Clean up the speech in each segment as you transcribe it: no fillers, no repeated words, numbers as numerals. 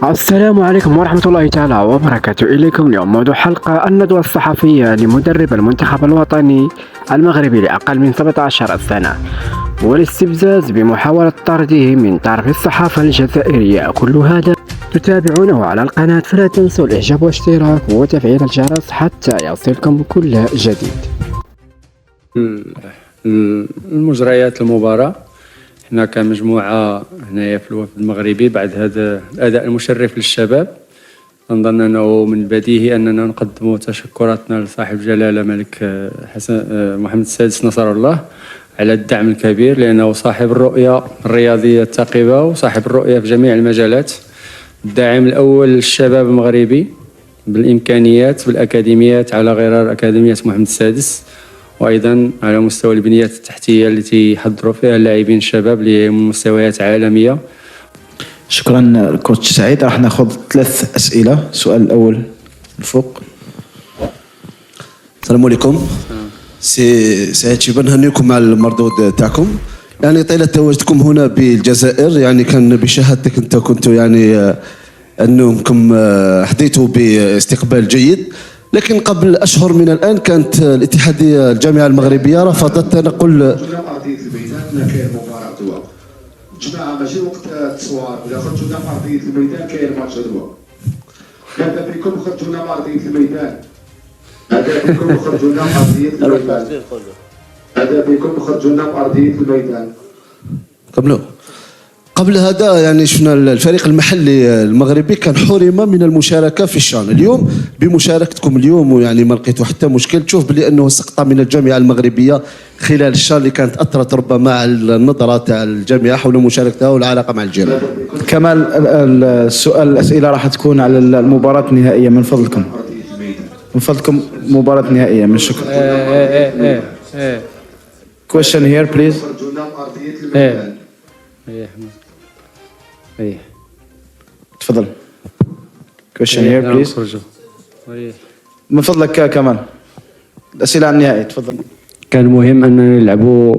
السلام عليكم ورحمة الله تعالى وبركاته. إليكم اليوم موضوع حلقة الندوة الصحفية لمدرب المنتخب الوطني المغربي لأقل من 17 سنة والاستفزاز بمحاولة طرده من طرف الصحافة الجزائرية. كل هذا تتابعونه على القناة، فلا تنسوا الإعجاب والاشتراك وتفعيل الجرس حتى يصلكم كل جديد. المجريات المباراة، احنا كمجموعة هنايا في الوفد المغربي بعد هذا الأداء المشرف للشباب نظن أنه من البديهي أننا نقدم تشكراتنا لصاحب الجلالة الملك حسن محمد السادس نصر الله على الدعم الكبير، لأنه صاحب الرؤية الرياضية الثاقبة وصاحب الرؤية في جميع المجالات. الداعم الأول للشباب المغربي بالإمكانيات بالأكاديميات على غرار أكاديمية محمد السادس، وأيضا على مستوى البنيات التحتية التي يحضروا فيها اللاعبين الشباب لمستويات عالمية. شكرا كوتش سعيد. راح ناخذ 3 أسئلة. السؤال الأول الفوق. السلام عليكم. سي سعيد شيبان، نهنيكم على المردود تاعكم. يعني طيلة تواجدكم هنا بالجزائر، يعني كان بشهادتك انت كنتوا يعني انكم حظيتوا باستقبال جيد، لكن قبل اشهر من الان كانت الاتحاديه الجامعه المغربيه رفضت تنقل ارضيه الميدان. كاين مباراه دواء جماعه، ماشي وقت التصوير. اذا خرجونا في ارضيه الميدان كاين ماتش دواء. هذا بكم خرجونا في ارضيه الميدان. هذا بكم خرجونا في ارضيه الميدان. هذا بكم خرجونا في ارضيه الميدان. قبل هذا يعني شفنا الفريق المحلي المغربي كان حرم من المشاركه في الشان. اليوم بمشاركتكم اليوم ويعني ما لقيتوا حتى مشكل، تشوف بلي انه سقط من الجامعه المغربيه خلال الشان اللي كانت اثرت ربما على النظره تاع الجامعه حول مشاركتها والعلاقه مع الجيران. كمال، الأسئلة راح تكون على المباراة النهائية. من فضلكم مباراة نهائية. من شكر. Question here please. خرجونا في ارضيه الميدان. تفضل. Question here please. من فضلك كمال، الأسئلة عن النهائي. تفضل. كان مهم أننا نلعبوا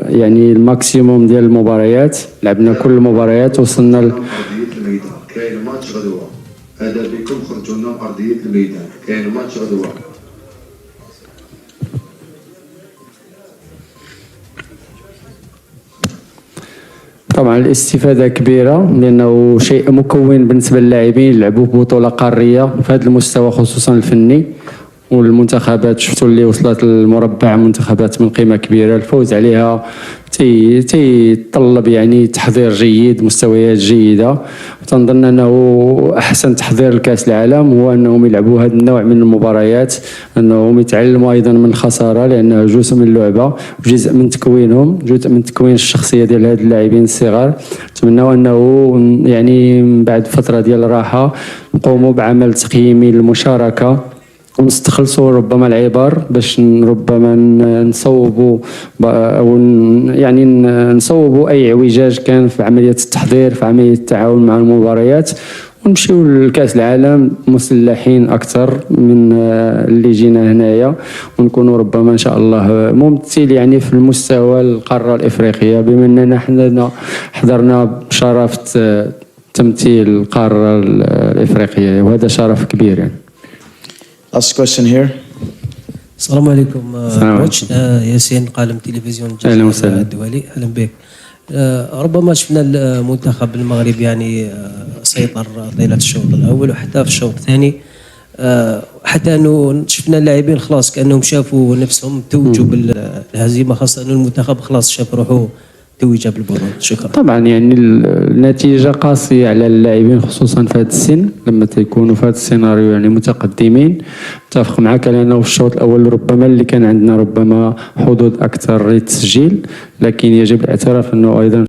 يعني الماكسيموم ديال المباريات، لعبنا كل المباريات، وصلنا ارضيه الميدان كاين ماتش غدوه. هذا بكم خرجونا في ارضيه الميدان كاين ماتش غدوه. طبعا الاستفادة كبيرة، لأنه شيء مكون بالنسبة للاعبين يلعبوا ببطولة قارية في هذا المستوى خصوصا الفني. والمنتخبات شفتوا اللي وصلت للمربع منتخبات من قيمة كبيرة، الفوز عليها تيطلب يعني تحضير جيد، مستويات جيدة. وتنظن أنه أحسن تحضير لكأس العالم هو أنهم يلعبوا هذا النوع من المباريات، أنهم يتعلموا أيضا من الخسارة، لأنها جزء من اللعبة وجزء من تكوينهم، جزء من تكوين الشخصية ديال هاد اللاعبين الصغار. نتمنوا أنه يعني من بعد فترة ديال الراحة نقوموا بعمل تقييمي للمشاركة ونستخلصوا ربما العبر باش ربما نصوبوا او يعني نصوبوا اي اعوجاج كان في عمليه التحضير، في عمليه التعاون مع المباريات، ونمشيو لكاس العالم مسلحين اكثر من اللي جينا هنايا، ونكونوا ربما ان شاء الله ممثل يعني في المستوى القاره الافريقيه، بما اننا حضرنا بشرف تمثيل القاره الافريقيه، وهذا شرف كبير يعني. Last question here. السلام عليكم كوتش. ياسين قالم تلفزيون الجزائر الدولي. اهلا بك. ربما شفنا المنتخب المغربي يعني سيطر طيله الشوط الاول وحتى في الشوط الثاني، حتى انه شفنا اللاعبين خلاص كانهم شافوا نفسهم توجوا بالهزيمه، خاصه انه المنتخب خلاص شاف روحه توج بالبطولة. شكرا. طبعا يعني النتيجة قاسية على اللاعبين خصوصا في هذا السن، لما تيكونوا في هذا السيناريو يعني متقدمين. اتفق معك لأنه في الشوط الأول ربما اللي كان عندنا ربما حظوظ أكثر للتسجيل، لكن يجب الاعتراف أنه أيضا